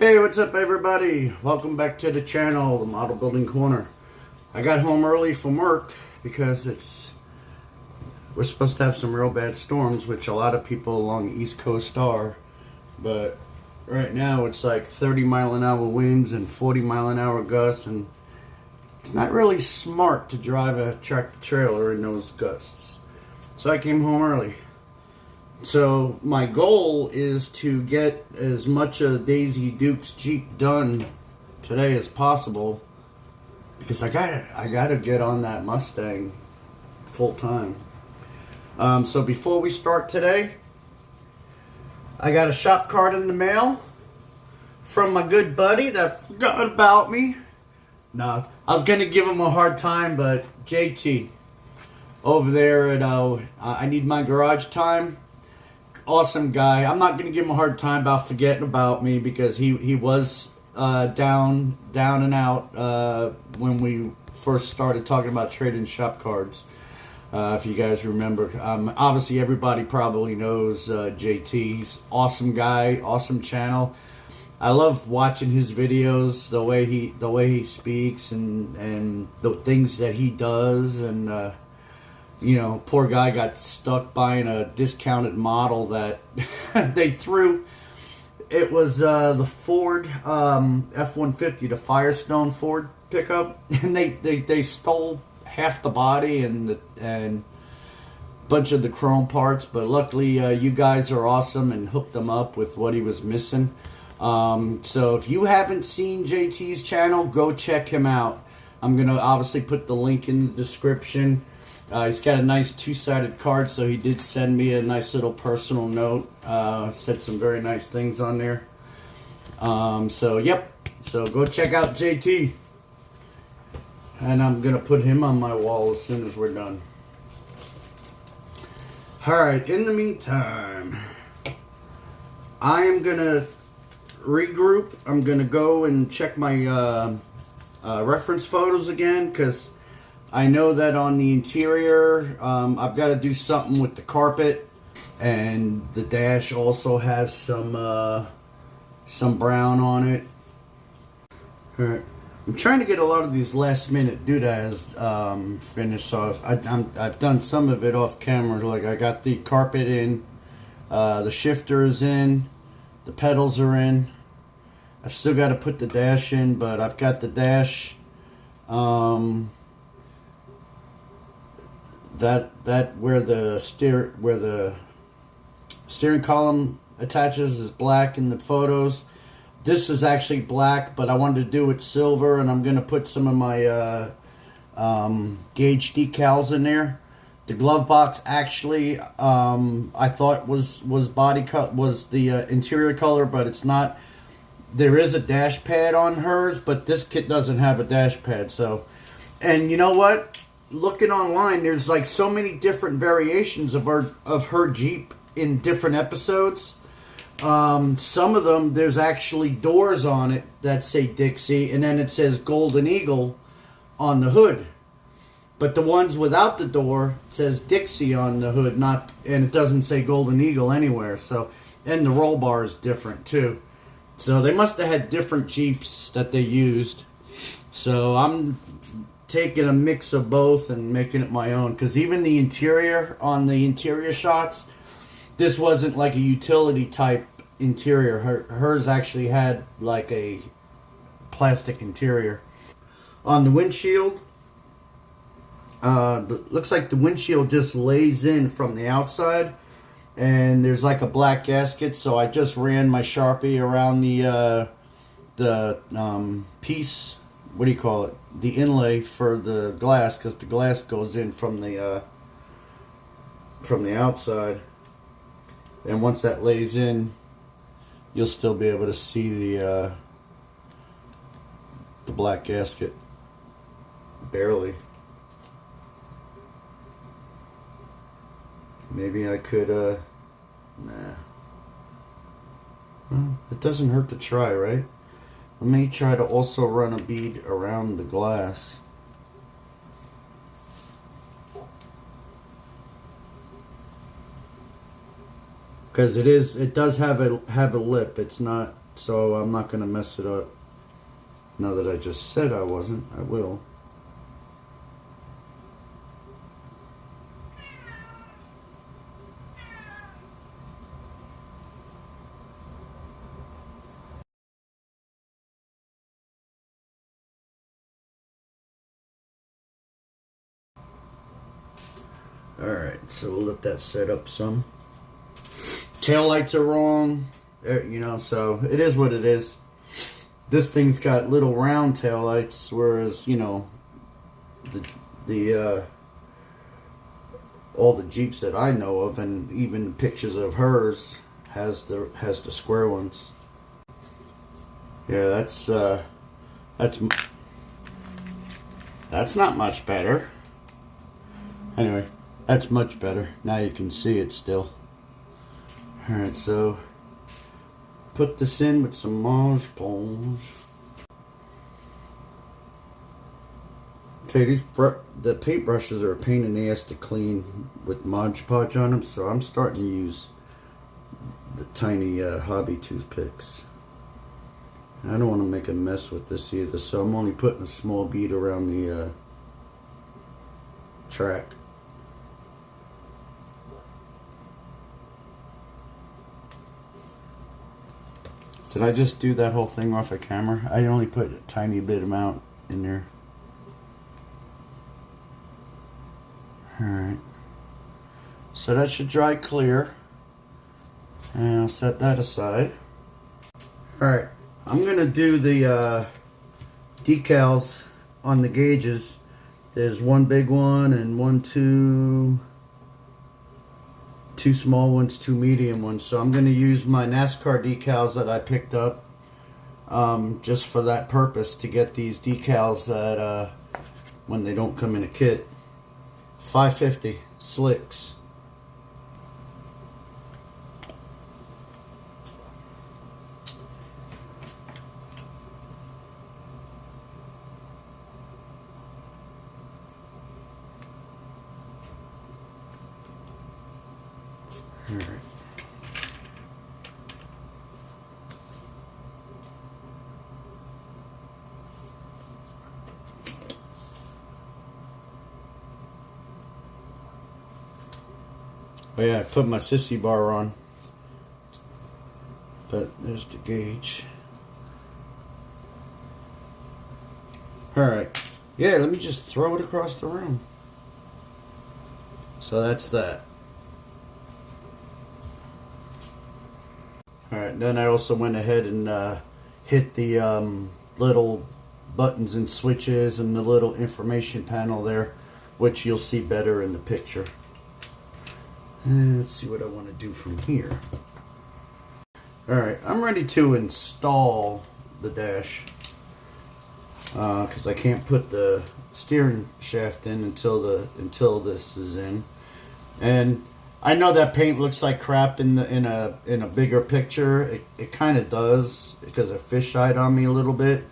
Hey, what's up everybody? Welcome back to the channel, the Model Building Corner. I got home early from work because we're supposed to have some real bad storms, which a lot of people along the East Coast are. But right now it's like 30-mile-an-hour winds and 40-mile-an-hour gusts, and it's not really smart to drive a tractor trailer in those gusts. So I came home early. So my goal is to get as much of Daisy Duke's Jeep done today as possible, because I gotta get on that Mustang full time. So before we start today, I got a shop card in the mail from my good buddy that forgot about me. No, I was gonna give him a hard time, but JT over there at I Need My Garage Time. Awesome guy. I'm not going to give him a hard time about forgetting about me, because he was down and out when we first started talking about trading shop cards. If you guys remember. Obviously everybody probably knows JT. He's awesome guy, awesome channel. I love watching his videos, the way he speaks and the things that he does, and you know, poor guy got stuck buying a discounted model that they threw. It was the Ford F-150, the Firestone Ford pickup, and they stole half the body and a bunch of the chrome parts. But luckily, you guys are awesome and hooked them up with what he was missing. So if you haven't seen JT's channel, go check him out. I'm gonna obviously put the link in the description. He's got a nice two-sided card, so he did send me a nice little personal note. Said some very nice things on there. So go check out JT. And I'm going to put him on my wall as soon as we're done. Alright, in the meantime, I am going to regroup. I'm going to go and check my reference photos again, because I know that on the interior, I've got to do something with the carpet, and the dash also has some brown on it. All right. I'm trying to get a lot of these last minute doodads finished off. I've done some of it off camera. Like, I got the carpet in, the shifter is in, the pedals are in. I've still got to put the dash in, but I've got the dash. That where the steering column attaches is black in the photos. This is actually black, but I wanted to do it silver, and I'm gonna put some of my gauge decals in there. The glove box actually I thought was body cut was the interior color, but it's not. There is a dash pad on hers, but this kit doesn't have a dash pad. So, and you know what? Looking online, there's like so many different variations of her Jeep in different episodes. Some of them, there's actually doors on it that say Dixie, and then it says Golden Eagle on the hood. But the ones without the door, it says Dixie on the hood, and it doesn't say Golden Eagle anywhere. So, and the roll bar is different too. So they must have had different Jeeps that they used. So I'm taking a mix of both and making it my own, because even the interior, on the interior shots, this wasn't like a utility type interior. Hers actually had like a plastic interior. On the windshield, looks like the windshield just lays in from the outside, and there's like a black gasket, so I just ran my Sharpie around the piece, what do you call it, the inlay for the glass, because the glass goes in from the outside. And once that lays in, you'll still be able to see the black gasket, barely. Maybe I could nah, well, it doesn't hurt to try, right? Let me try to also run a bead around the glass. because it does have a lip. It's not so I'm not going to mess it up. Now that I just said I wasn't, I will. Alright, so we'll let that set up some. Tail lights are wrong, you know, so it is what it is. This thing's got little round tail lights, whereas, you know, all the Jeeps that I know of, and even pictures of hers, has the square ones. Yeah, that's not much better. Anyway, that's much better. Now you can see it still. Alright, so put this in with some Mod Podge. Okay, the paintbrushes are a pain in the ass to clean with Mod Podge on them, so I'm starting to use the tiny hobby toothpicks. I don't want to make a mess with this either, so I'm only putting a small bead around the track. Did I just do that whole thing off of camera? I only put a tiny bit amount in there. Alright. So that should dry clear. And I'll set that aside. Alright. I'm going to do the decals on the gauges. There's one big one and two small ones, two medium ones. So I'm going to use my NASCAR decals that I picked up just for that purpose, to get these decals that when they don't come in a kit. 550 slicks. All right. Oh yeah, I put my sissy bar on, but there's the gauge. Alright, yeah, let me just throw it across the room. So that's that. Alright, then I also went ahead and hit the little buttons and switches and the little information panel there, which you'll see better in the picture. And let's see what I want to do from here. Alright, I'm ready to install the dash, because I can't put the steering shaft in until this is in. And I know that paint looks like crap in a bigger picture. It kind of does, because it fisheyed on me a little bit.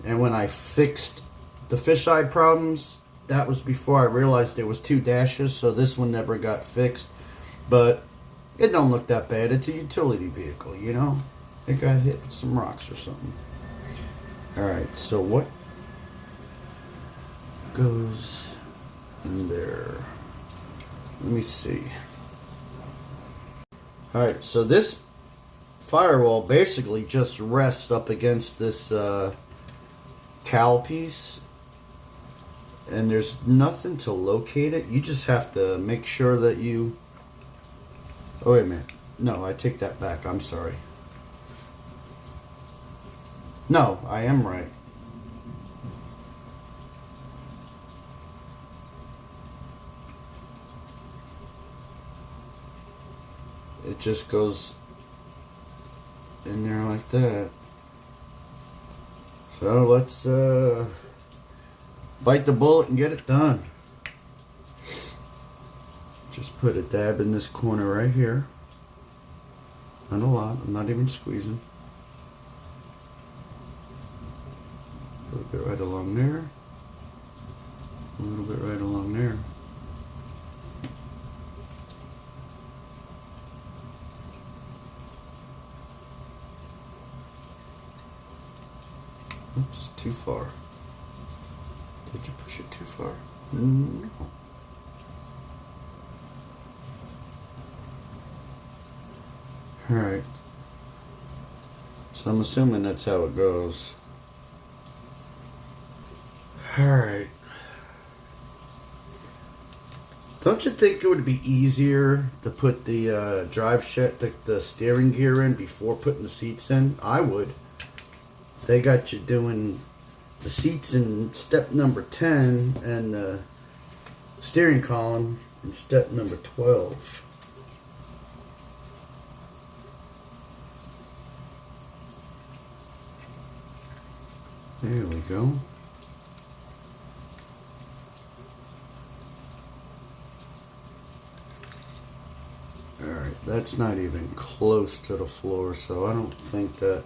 And when I fixed the fisheye problems, that was before I realized there was two dashes, so this one never got fixed. But it don't look that bad. It's a utility vehicle, you know? I think I hit some rocks or something. Alright, so what goes in there? Let me see. Alright, so this firewall basically just rests up against this cowl piece. And there's nothing to locate it. You just have to make sure that you... Oh, wait a minute. No, I take that back. I'm sorry. No, I am right. It just goes in there like that. So let's bite the bullet and get it done. Just put a dab in this corner right here. Not a lot. I'm not even squeezing. A little bit right along there. A little bit right along there. Oops, too far. Did you push it too far? No. Alright. So I'm assuming that's how it goes. Alright. Don't you think it would be easier to put the drive shaft, the steering gear in before putting the seats in? I would. They got you doing the seats in step number 10 and the steering column in step number 12. There we go. Alright, that's not even close to the floor, so I don't think that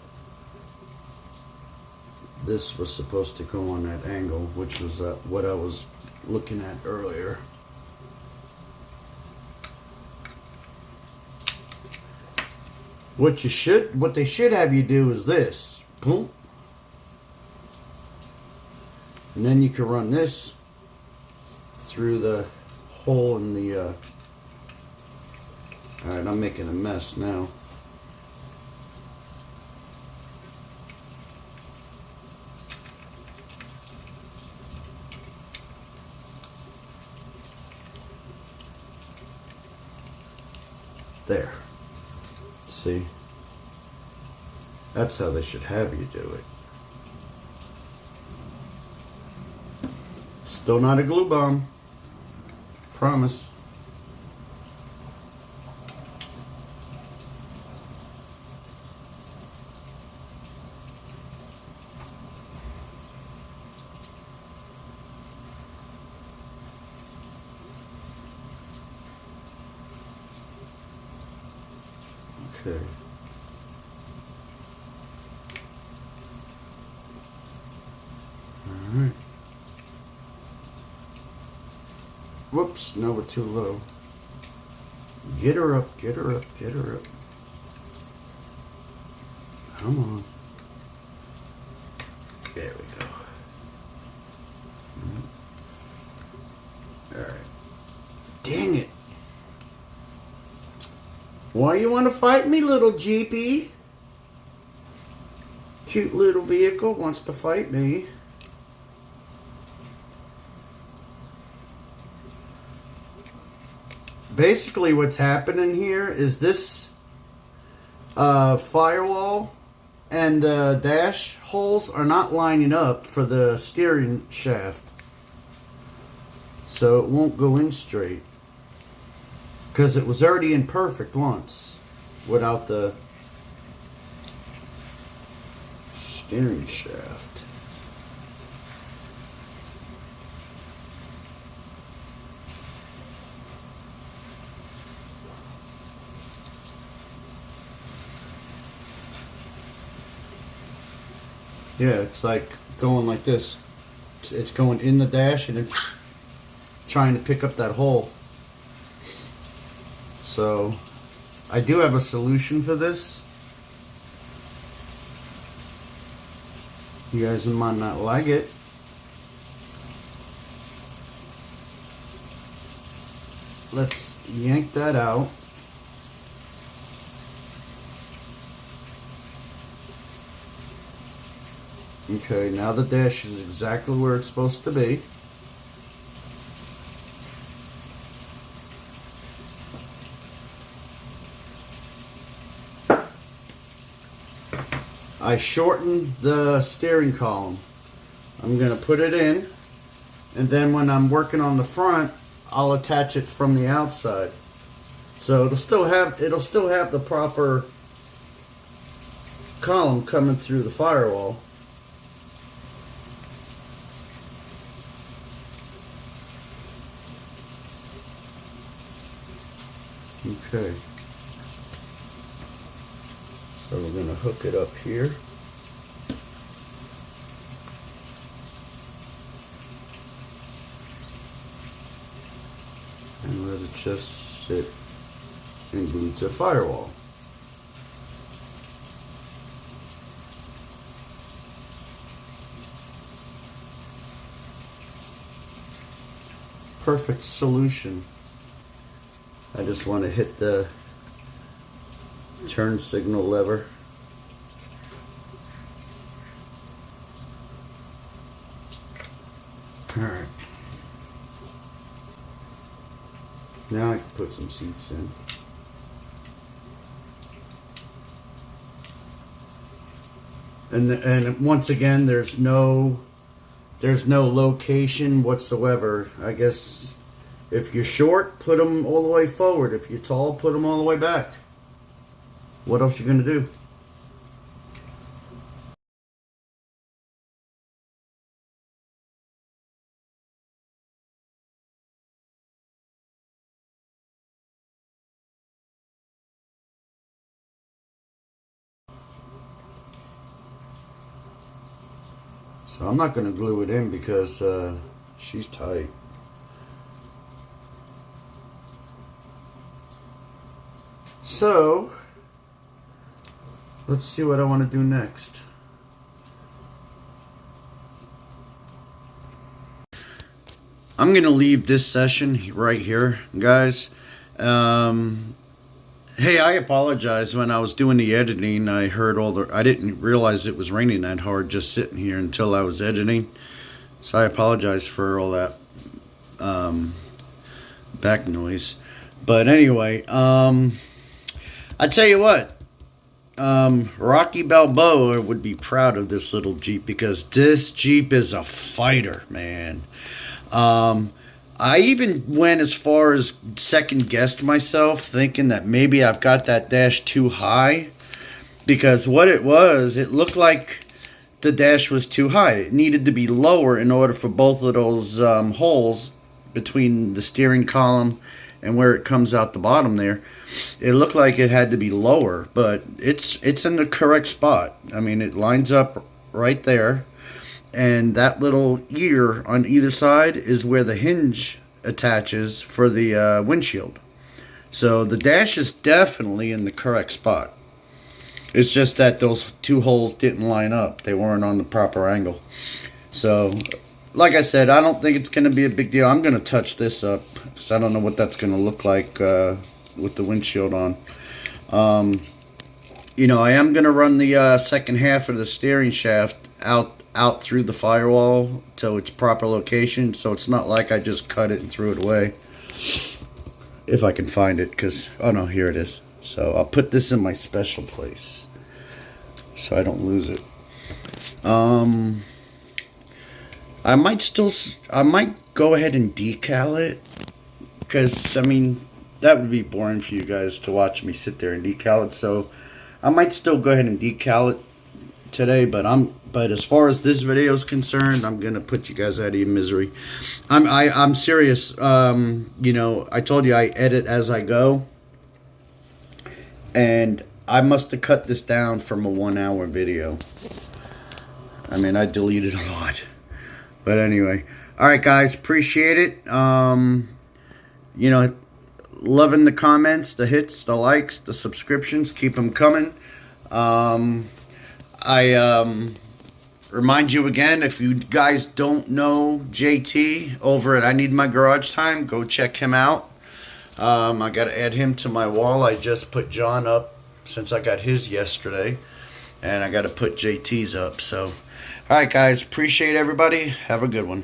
this was supposed to go on that angle, which was what I was looking at earlier. What they should have you do is this. Boom. And then you can run this through the hole in the alright, I'm making a mess now. There. See? That's how they should have you do it. Still not a glue bomb. Promise. Okay. All right. Whoops, no, we're too low. Get her up, get her up, get her up. Come on. There we go. All right. Dang it. Why you want to fight me, little Jeepy? Cute little vehicle wants to fight me. Basically what's happening here is this firewall and the dash holes are not lining up for the steering shaft. So it won't go in straight. Because it was already imperfect once without the steering shaft. Yeah, it's like going like this. It's going in the dash and then trying to pick up that hole. So, I do have a solution for this. You guys might not like it. Let's yank that out. Okay, now the dash is exactly where it's supposed to be. I shortened the steering column. I'm going to put it in, and then when I'm working on the front, I'll attach it from the outside. So it'll still have the proper column coming through the firewall. Okay. So we're going to hook it up here. And let it just sit and glue to the firewall. perfect solution. I just want to hit the turn signal lever. Alright. Now I can put some seats in. And once again, there's no location whatsoever. I guess if you're short, put them all the way forward. If you're tall, put them all the way back. What else you gonna do? So I'm not gonna glue it in because she's tight. So let's see what I want to do next. I'm gonna leave this session right here, guys. Hey, I apologize. When I was doing the editing, I heard I didn't realize it was raining that hard just sitting here until I was editing. So I apologize for all that back noise. But anyway, I tell you what, Rocky Balboa would be proud of this little Jeep because this Jeep is a fighter, man. I even went as far as second guessed myself, thinking that maybe I've got that dash too high, because what it was, it looked like the dash was too high. It needed to be lower in order for both of those holes between the steering column and where it comes out the bottom there. It looked like it had to be lower, but it's in the correct spot. I mean, it lines up right there. And that little ear on either side is where the hinge attaches for the windshield. So the dash is definitely in the correct spot. It's just that those two holes didn't line up. They weren't on the proper angle. So, like I said, I don't think it's going to be a big deal. I'm going to touch this up, so I don't know what that's going to look like with the windshield on. You know, I am going to run the second half of the steering shaft out through the firewall to its proper location, so it's not like I just cut it and threw it away. If I can find it, because, oh no, here it is. So I'll put this in my special place so I don't lose it. I might go ahead and decal it, because, I mean, that would be boring for you guys to watch me sit there and decal it, so I might still go ahead and decal it today, but as far as this video is concerned, I'm gonna put you guys out of your misery. I'm serious. You know, I told you I edit as I go, and I must have cut this down from a 1 hour video. I mean, I deleted a lot, but anyway. All right, guys, appreciate it. You know, loving the comments, the hits, the likes, the subscriptions. Keep them coming. I remind you again, if you guys don't know JT over at I Need My Garage Time, go check him out. I got to add him to my wall. I just put John up since I got his yesterday, and I got to put JT's up. So, all right, guys, appreciate everybody. Have a good one.